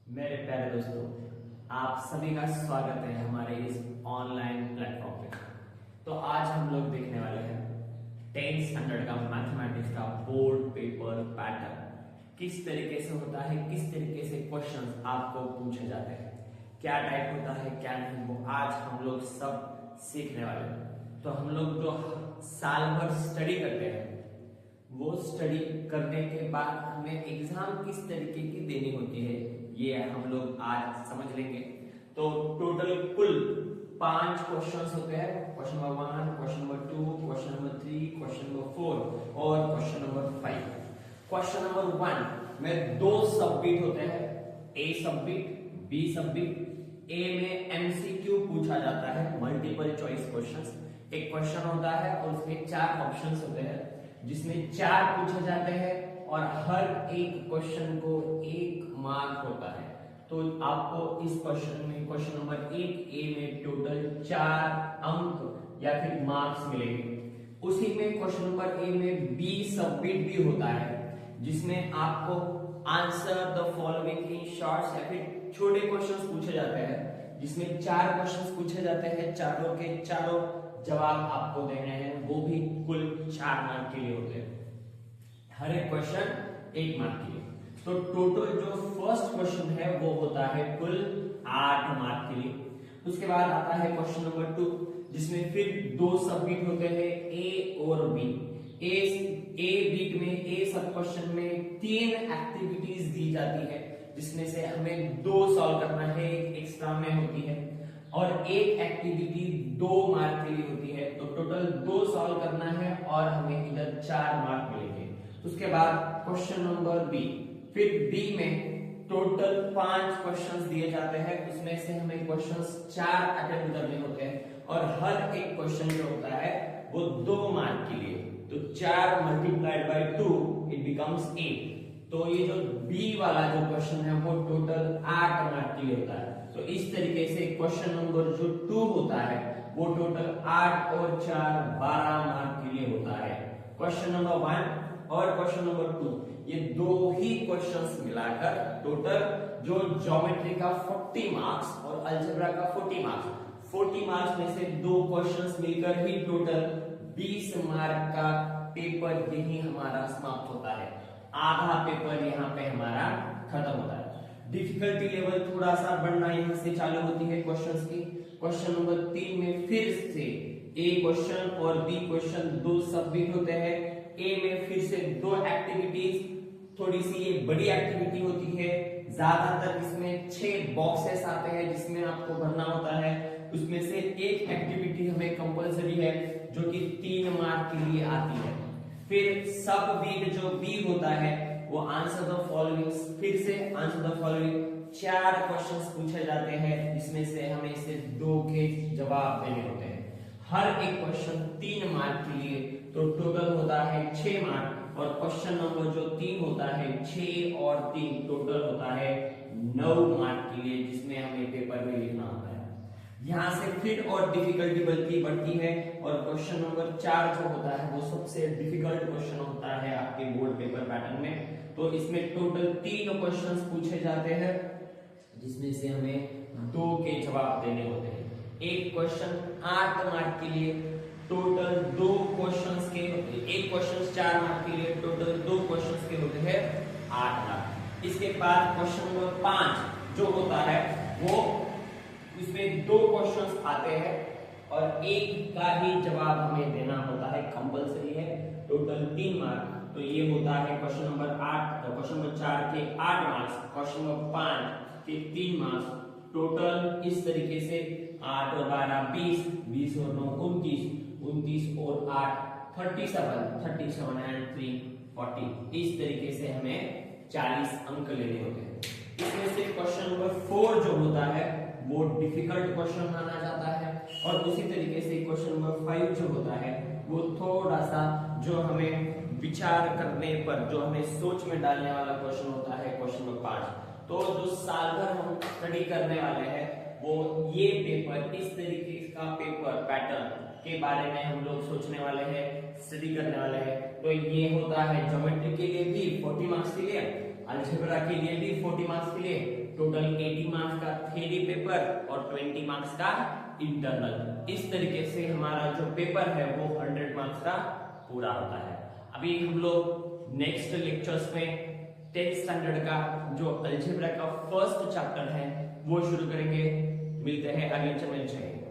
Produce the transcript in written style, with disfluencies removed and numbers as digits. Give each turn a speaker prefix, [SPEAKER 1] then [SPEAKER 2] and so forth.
[SPEAKER 1] मेरे प्यारे दोस्तों, आप सभी का स्वागत है हमारे इस ऑनलाइन प्लेटफॉर्म पे। तो आज हम लोग देखने वाले हैं 10th स्टैंडर्ड का मैथमेटिक्स का बोर्ड पेपर पैटर्न। किस तरीके से होता है, किस तरीके से क्वेश्चंस आपको पूछे जाते हैं, क्या टाइप होता है क्या नहीं, वो आज हम लोग सब सीखने वाले हैं। तो हम लोग जो साल भर स्टडी करते हैं, वो स्टडी करने के बाद हमें एग्जाम किस तरीके की देनी होती है, ये हम लोग आज समझ लेंगे। तो टोटल कुल 5 क्वेश्चंस होते हैं। Question number 1, question number 2, question number 3, question number 4 और क्वेश्चन नंबर 5। क्वेश्चन नंबर 1 में 2 सबमिट होते हैं, ए सबमिट, बी सबमिट। ए में एमसीक्यू पूछा जाता है, मल्टीपल चॉइस क्वेश्चंस। एक क्वेश्चन होता है और उसके 4 ऑप्शंस होते हैं, जिसमें 4 पूछे जाते हैं और हर एक क्वेश्चन को 1 मार्क होता है। तो आपको इस क्वेश्चन में, क्वेश्चन नंबर 1 ए में टोटल 4 अंक या फिर मार्क्स मिलेंगे। उसी में क्वेश्चन नंबर ए में बी सबमिट भी होता है, जिसमें आपको answer the following in shorts या फिर छोटे क्वेश्चंस पूछे जाते हैं, जिसमें 4 क्वेश्चंस पूछे जाते हैं। चारों के चारों जवाब आपको देने हैं, वो भी कुल 4 मार्क के लिए होते हैं। हर एक क्वेश्चन 1 मार्क के लिए। तो टोटल जो फर्स्ट क्वेश्चन है वो होता है कुल 8 मार्क के लिए। उसके बाद आता है क्वेश्चन नंबर 2, जिसमें फिर 2 सबमिट होते हैं, ए और बी। ए बीट में, ए सब क्वेश्चन में 3 एक्टिविटीज दी जाती है, जिसमें से हमें 2 सॉल्व करना है, एक एक्स्ट्रा में होती है और एक एक्टिविटी 2 मार्क के लिए होती है। तो टोटल 2 सॉल्व करना है और हमें इधर 4 मार्क मिलेंगे। उसके बाद क्वेश्चन नंबर बी, फिर बी में टोटल 5 क्वेश्चंस दिए जाते हैं, उसमें से हमें क्वेश्चंस 4 अटेम्प्ट करने होते हैं और हर एक क्वेश्चन जो होता है वो 2 मार्क के लिए। तो 4 मल्टीप्लाइड बाय 2 इट बिकम्स 8। तो ये जो बी वाला जो क्वेश्चन है वो टोटल 8 मार्क के लिए होता है। तो इस तरीके से क्वेश्चन नंबर जो 2 होता है वो टोटल 8 और 4 12 मार्क के लिए होता है। क्वेश्चन नंबर 1 और क्वेश्चन नंबर 2, ये 2 ही क्वेश्चंस मिलाकर टोटल जो ज्योमेट्री का 40 मार्क्स और अलजेब्रा का 40 मार्क्स में से 2 क्वेश्चंस मिलकर ही टोटल 20 मार्क का पेपर यही हमारा समाप्त होता है। आधा पेपर यहाँ पे हमारा खत्म होता है। डिफिकल्टी लेवल थोड़ा सा बढ़ना यहाँ से चालू होती है क्वेश्चंस की। क्वेश्चन नंबर 3 में फिर से ए क्वेश्चन और बी क्वेश्चन 2 सबमिट होते हैं। ए में फिर से 2 एक्टिविटीज, थोड़ी सी ये बड़ी एक्टिविटी होती है। ज्यादातर इसमें 6 बॉक्सेस आते हैं जिसमें आपको भरना होता है। उसमें से एक एक्टिविटी हमें कंपलसरी है जो कि 3 मार्क के लिए आती है। फिर सब वीक जो बी होता है वो आंसर द फॉलोइंग, फिर से आंसर द फॉलोइंग 4 क्वेश्चंस पूछे जाते हैं, जिसमें से हमें से 2 के जवाब देने होते हैं। हर एक क्वेश्चन 3 मार्क के लिए, तो टोटल होता है 6 मार्क। और क्वेश्चन नंबर जो 3 होता है 6 और 3 टोटल होता है 9 मार्क के लिए, जिसमें हमें पेपर में लिखना होता है। यहाँ से फिर और डिफिकल्टी बढ़ती है और क्वेश्चन नंबर 4 जो होता है वो सबसे डिफिकल्ट क्वेश्चन होता है आपके बोर्ड पेपर पैटर्न में। तो इसमें टोटल 3 क्वेश्चंस पूछे जाते हैं, जिसमें से हमें 2 के जवाब देने होते हैं। एक क्वेश्चन 8 मार्क के लिए, टोटल 2 क्वेश्चंस के, एक क्वेश्चन 4 मार्क के लिए, टोटल 2 क्वेश्चंस के होते हैं 8 मार्क। इसके बाद क्वेश्चन नंबर 5 जो होता है वो, इसमें 2 क्वेश्चंस आते हैं और एक का ही जवाब हमें देना होता है, कंपलसरी है। Total 3 mark. तो ये होता है क्वेश्चन नंबर 8, क्वेश्चन नंबर 4 के 8 मार्क्स, क्वेश्चन नंबर 5 के 3 मार्क्स। टोटल इस तरीके से 8 और 12 20, 20 और 9 29, 29 और 8 37 एंड 3 40। इस तरीके से हमें 40 अंक लेने होते हैं। इसमें से क्वेश्चन नंबर 4 जो होता है वो डिफिकल्ट क्वेश्चन माना जाता है और उसी तरीके से क्वेश्चन नंबर 5 जो होता है वो थोड़ा सा जो हमें विचार करने पर, जो हमें सोच में डालने वाला क्वेश्चन होता है, क्वेश्चन नंबर 5। तो जो साल भर हम स्टडी करने वाले हैं वो ये पेपर, इस तरीके का पेपर पैटर्न के बारे में हम लोग सोचने वाले हैं, स्टडी करने वाले हैं। तो ये होता है ज्योमेट्री के लिए भी 40 मार्क्स के लिए अलजेब्रा के लिए भी 40 मार्क्स के लिए टोटल 80 मार्क्स का थ्योरी पेपर और 20 मार्क्स का इंटरनल। इस तरीके से हमारा जो पेपर है वो 100 मार्क्स का पूरा होता है। अभी हम लोग नेक्स्ट लेक्चर्स में 10th स्टैंडर्ड का जो अलजेब्रा का फर्स्ट चैप्टर है वो शुरू करेंगे। मिलते हैं अगले लेक्चर में।